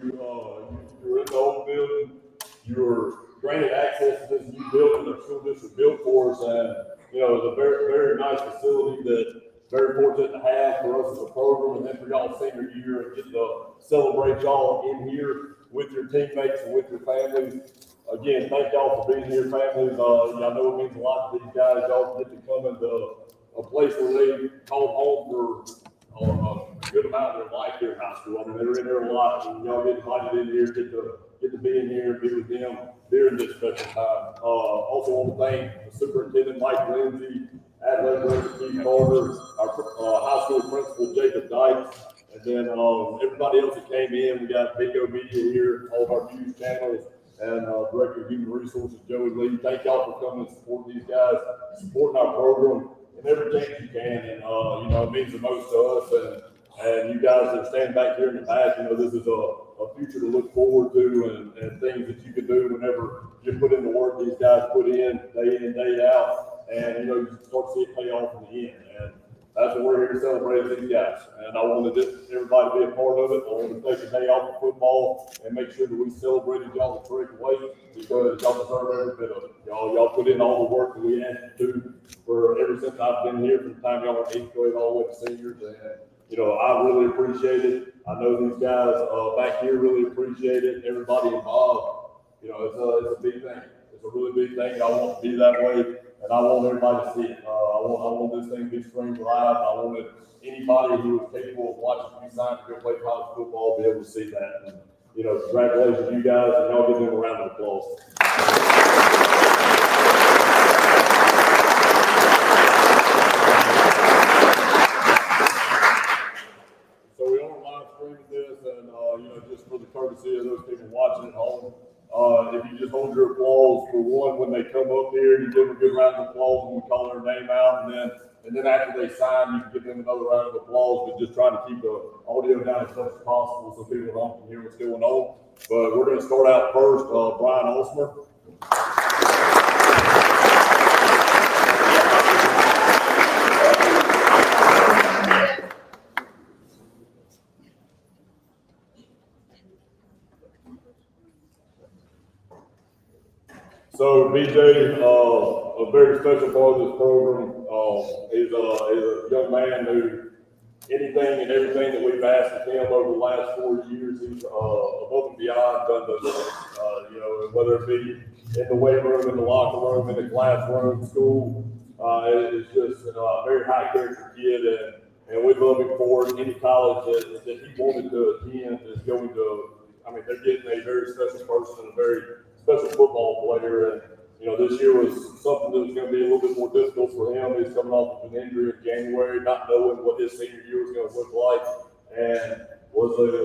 You're in the old building, you were granted access to this new building that school district built for us, and it's a very, very nice facility that very fortunate to have for us as a program, and then for y'all senior year and get to celebrate y'all in here with your teammates and with your families. Again, thank y'all for being here, families. I know it means a lot to these guys. Y'all get to come into a place where they call home for a good amount of their life here in high school. I mean, they're in there a lot, and y'all get invited in here, get to be in here and be with them during this special time. Also want to thank the superintendent, Mike Lindsay, athletic director Keith Carter, our high school principal Jacob Dykes, and then everybody else that came in. We got Bingo Media here, all of our news channels, and Director of Human Resources Joey Lee. Thank y'all for coming and supporting these guys, supporting our program in every chance you can, and it means the most to us. And you guys that stand back here in the back, this is a future to look forward to, and things that you can do whenever you put in the work these guys put in day out, and you start to see it pay off in the end. And that's what we're here to celebrate these guys. And I wanted everybody to be a part of it. I wanted to take a day off of football and make sure that we celebrated y'all the correct way, because y'all deserve every bit of it. Y'all put in all the work that we asked you to do for ever since I've been here, from the time y'all were 8th grade all the way to seniors. And I really appreciate it. I know these guys back here really appreciate it. Everybody involved. It's a big thing. It's a really big thing. I want to be that way, and I want everybody to see it. I want this thing to be streamed live. I wanted anybody who is capable of watching me sign to go play college football to be able to see that. And, congratulations, you guys, and y'all give them a round of applause. So we are live streaming this, and just for the courtesy of those people watching at home, if you just hold your applause for one when they come up here, you give them a good round of applause when we call their name out, and then after they sign, you can give them another round of applause. But just trying to keep the audio down as much as possible so people at home can hear what's going on. But we're going to start out first, Brian Osmer. So BJ, a very special part of this program, is a young man who anything and everything that we've asked of him over the last 4 years, he's above and beyond done those things. Whether it be in the weight room, in the locker room, in the classroom, school, it's just a very high character kid, and we love him for it. Any college that he wanted to attend is going to. I mean, they're getting a very special person, a very special football player, and this year was something that was going to be a little bit more difficult for him. He's coming off of an injury in January, not knowing what his senior year was going to look like, and was the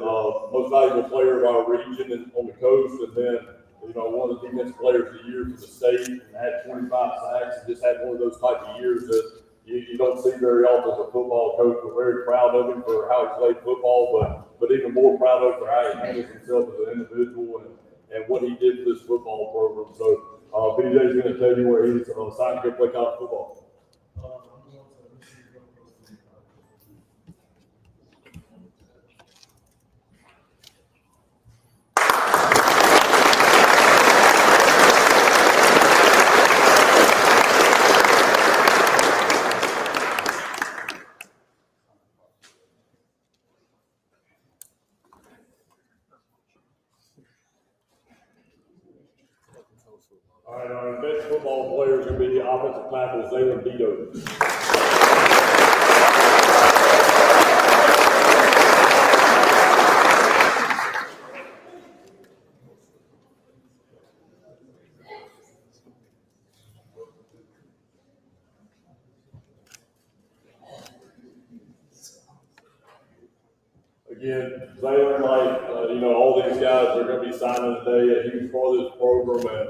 most valuable player of our region and on the coast, and then one of the defensive players of the year for the state, and had 25 sacks, and just had one of those type of years that you don't see very often as a football coach. We're very proud of him for how he played football, but even more proud of him for how he handles himself as an individual and what he did for this football program. So BJ is going to tell you where he's signed to go play college football. All right, our best football player is going to be offensive tackle Zaylen Dito. Again, Zaylen, all these guys are going to be signing today, a huge part of this program,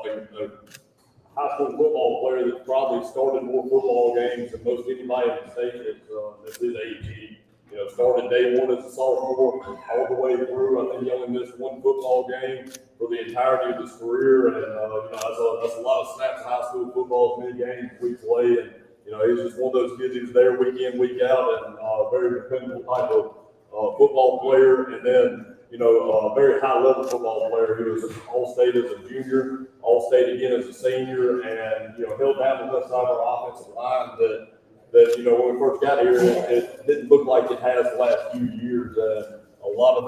and a high school football player that probably started more football games than most anybody in the state that's his age. He started day one as a sophomore all the way through. I think he only missed one football game for the entirety of his career, and that's a lot of snaps in high school football, as many games we play, and he's just one of those kids who's there week in, week out, and a very dependable type of football player. And then a very high level football player. He was All-State as a junior, All-State again as a senior, and held down the left side of our offensive line that when we first got here, it didn't look like it has the last few years. A lot of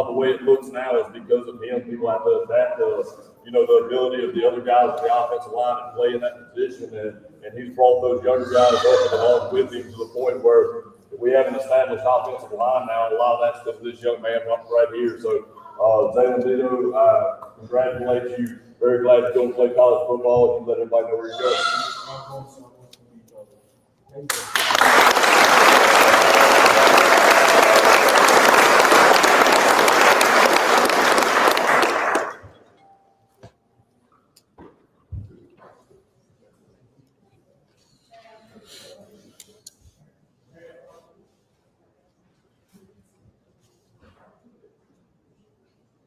the way it looks now is because of him. People have to adapt to, the ability of the other guys on the offensive line to play in that position, and he's brought those younger guys up along with him to the point where we have an established offensive line now. A lot of that's because of this young man right here. So, Zaylen Ditto, I congratulate you. Very glad you're going to play college football, and you let everybody know where you're going. Thank you.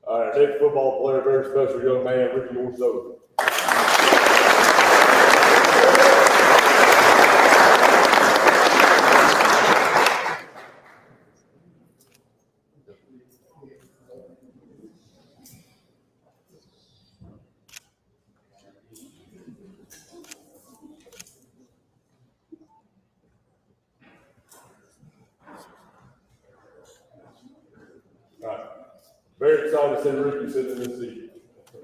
All right, next football player, very special young man, Ricky Orso. All right. Very excited to see Ricky sitting in this seat.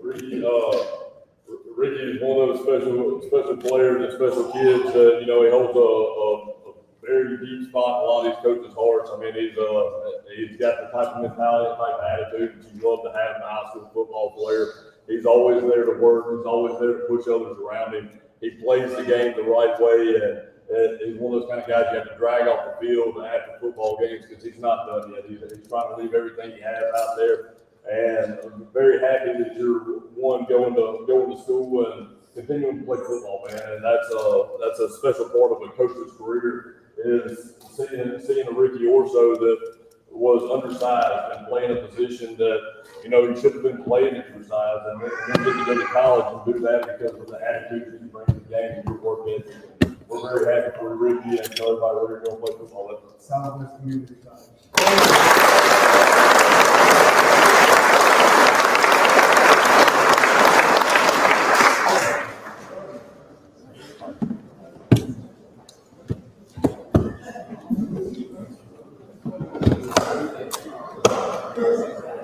Ricky is one of those special players and special kids that, he holds a very deep spot in a lot of these coaches' hearts. I mean, he's got the type of mentality, type of attitude that you love to have in a high school football player. He's always there to work. He's always there to push others around him. He plays the game the right way, and he's one of those kind of guys you have to drag off the field after football games because he's not done yet. He's trying to leave everything he has out there. And I'm very happy that you're going to school and continuing to play football, man. And that's a special part of a coach's career is seeing a Ricky Orso that was undersized and playing a position that he should have been playing at your size, and then get to go to college and do that because of the attitude that you bring to the game and your work ethic. We're very happy for Ricky and tell everybody where you're going to play football. Southwest Community College.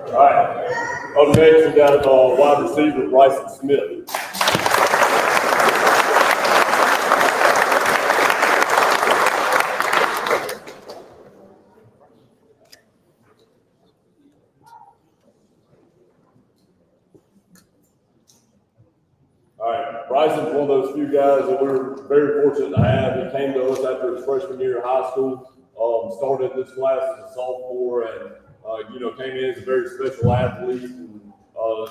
All right. Up next, we got wide receiver Bryson Smith. All right, Bryson's one of those few guys that we're very fortunate to have. He came to us after his freshman year of high school, started this class as a sophomore, and came in as a very special athlete. And,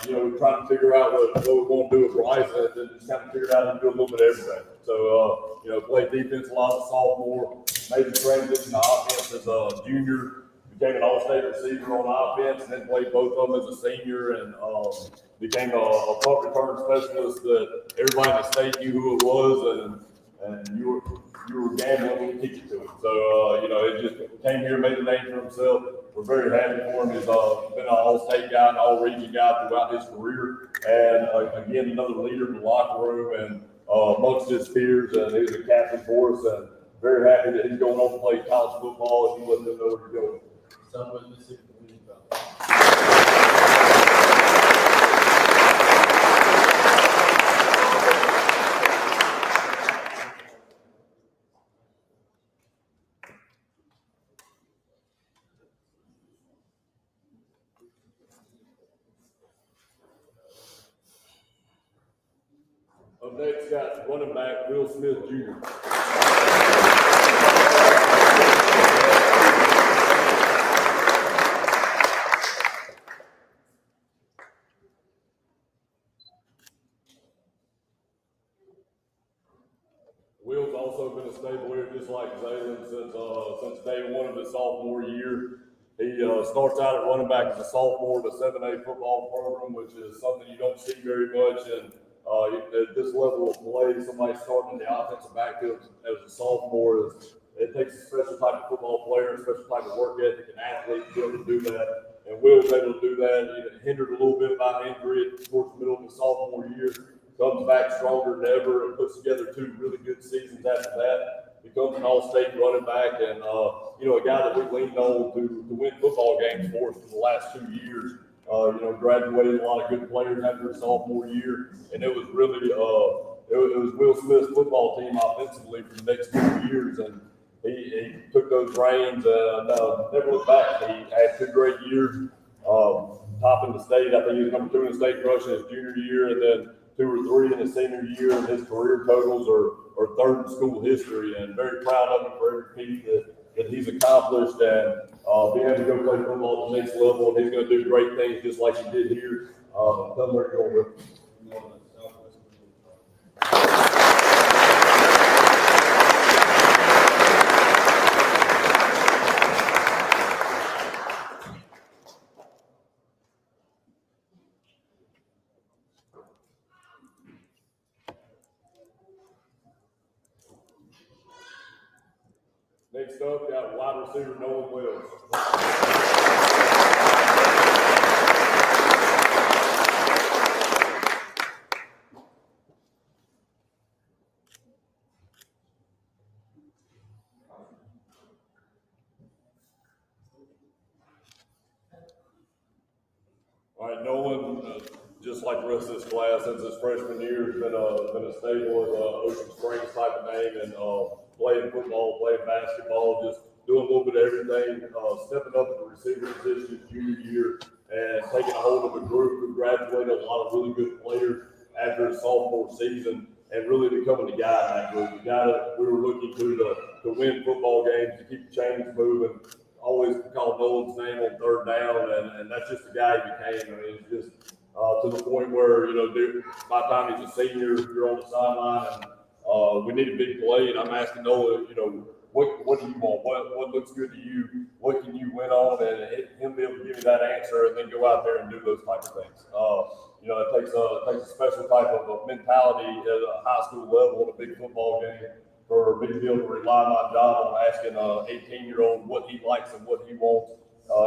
we're trying to figure out what we're going to do with Bryson, and just kind of figured out how to do a little bit of everything. So, played defense a lot as a sophomore, made the transition to offense as a junior, became an all-state receiver on offense, and then played both of them as a senior, and became a punt return specialist that everybody in the state knew who it was, and you were gambling when you kicked it to him. So, it just came here, made a name for himself. We're very happy for him. He's been an all-state guy, an all-region guy throughout his career, and again, another leader in the locker room and amongst his peers, and he's a captain for us, and very happy that he's going on to play college football, and you let them know where you're going. Southwest Mississippi Community College. Up next, got running back Will Smith Jr. Will's also been a stable here, just like Zaylen, since day one of his sophomore year. He starts out at running back as a sophomore to 7A football program, which is something you don't see very much. And at this level of play, somebody starting in the offensive backfield as a sophomore, it takes a special type of football player, a special type of work ethic and athlete to be able to do that. and Will was able to do that. Hindered a little bit by injury towards the middle of his sophomore year. Comes back stronger than ever and puts together 2 really good seasons after that. Becomes an all-state running back and, a guy that we leaned on to win football games for us for the last 2 years. Graduated a lot of good players after his sophomore year, and it was really, it was Will Smith's football team offensively for the next 2 years, and he took those reins and never looked back. He had 2 great years, top in the state. I think he was number 2 in the state rushing his junior year, and then 2 or 3 in his senior year, and his career totals are 3rd in school history, and very proud of him for every piece that he's accomplished, and being able to go play football at the next level, and he's going to do great things just like he did here. Tell him where you're going with. Next up, got wide receiver Nolan Wells. All right, Nolan, just like the rest of this class, since his freshman year, has been a staple of Ocean Springs type of name, and playing football, playing basketball, just doing a little bit of everything, stepping up at the receiver position his junior year, and taking a hold of a group who graduated a lot of really good players after his sophomore season, and really becoming the guy in that group, the guy that we were looking to win football games, to keep the chains moving. Always called Nolan's name on 3rd down, and that's just the guy he became. I mean, it's just to the point where, by the time he's a senior, you're on the sideline, and we need a big play, and I'm asking Nolan, what do you want? What looks good to you? What can you win on? And him be able to give you that answer, and then go out there and do those type of things. It takes a special type of mentality at a high school level in a big football game for me to be able to rely my job on asking an 18-year-old what he likes and what he wants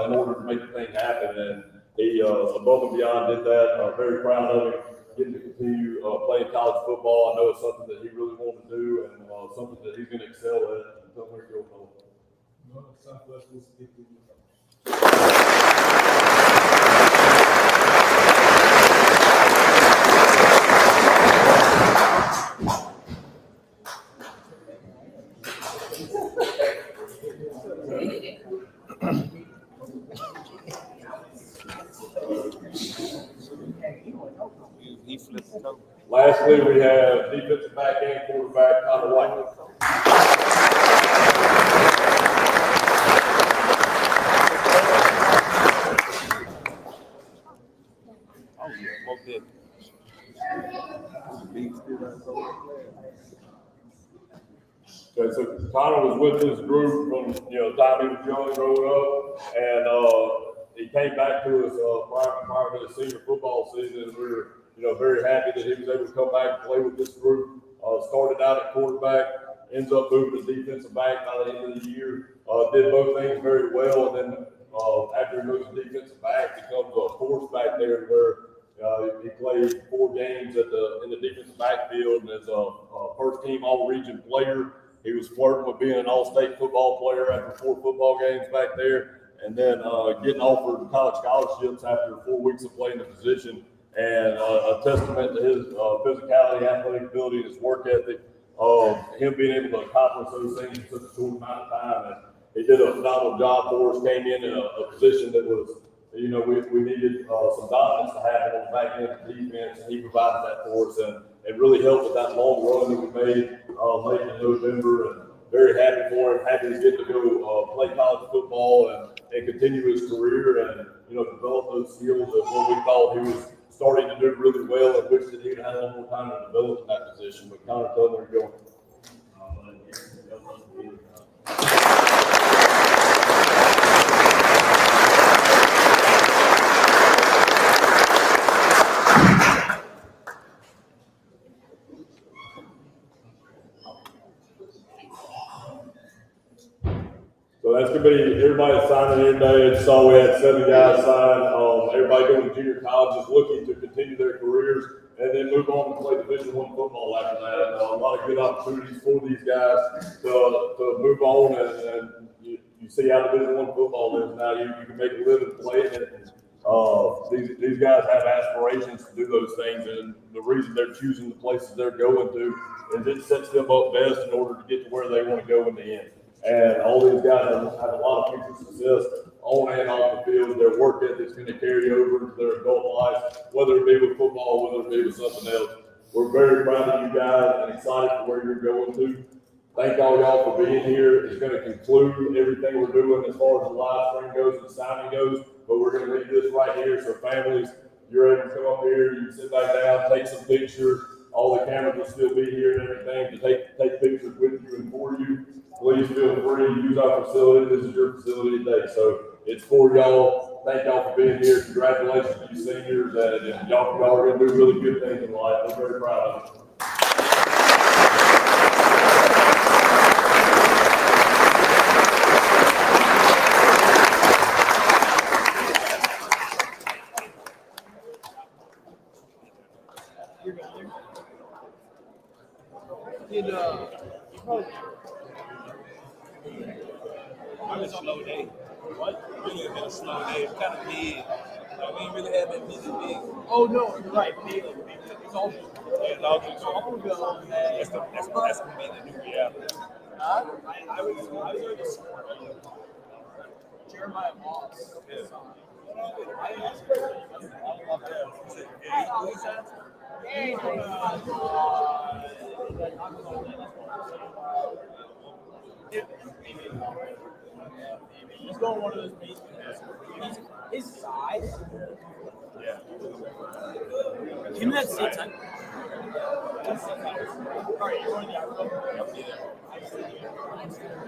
in order to make the thing happen. And he, above and beyond, did that. Very proud of him, getting to continue playing college football. I know it's something that he really wanted to do, and something that he's going to excel at until we're going home. Southwest Mississippi. Lastly, we have defensive back and quarterback Connor White. Okay, so Connor was with this group from time he was young, growing up, and he came back to us prior to the senior football season, and we were very happy that he was able to come back and play with this group. Started out at quarterback, ends up moving to defensive back by the end of the year. Did both things very well, and then after he moves to defensive back, becomes a force back there where he played 4 games in the defensive backfield and as a first-team all-region player. He was flirting with being an all-state football player after 4 football games back there, and then getting offered college scholarships after 4 weeks of playing the position. And a testament to his physicality, athletic ability, and his work ethic, him being able to accomplish those things in such a short amount of time. And he did a phenomenal job for us, came in a position that was, we needed some dominance to happen on the back end of the defense, and he provided that for us and really helped with that long run that we made late in November. And very happy for him, happy to get to go play college football and continue his career and, develop those skills of what we thought he was starting to do really well, and wish that he would have a little more time to develop in that position. But Connor, tell him where you're going. So So that's gonna be everybody signing in today. I saw we had 7 guys sign. Everybody going to junior college is looking to continue their careers and then move on to play Division I football after that. A lot of good opportunities for these guys to move on and you see how Division I football is now. You can make a living playing it. These guys have aspirations to do those things, and the reason they're choosing the places they're going to is it sets them up best in order to get to where they want to go in the end. And all these guys have a lot of future success on and off the field. Their work ethic's going to carry over to their adult life, whether it be with football, whether it be with something else. We're very proud of you guys and excited for where you're going to. Thank all y'all for being here. It's going to conclude everything we're doing as far as the live stream goes and signing goes, but we're going to leave this right here so families, you're able to come up here, you can sit back down, take some pictures. All the cameras will still be here and everything to take pictures with you and for you. Please feel free to use our facility. This is your facility today, so it's for y'all. Thank y'all for being here. Congratulations to you seniors, and y'all are going to do really good things in life. I'm very proud of you. It was a slow day. What? Really been a slow day. It's kind of big. We ain't really had that busy big. Oh, no, you're right. Big. It's all big. Yeah, it's all good. So I'm gonna go. That's gonna be the new reality. I was Jeremiah Moss. He's going one of those basements. His size. Yeah. Give me that seat time. All right, you're going to the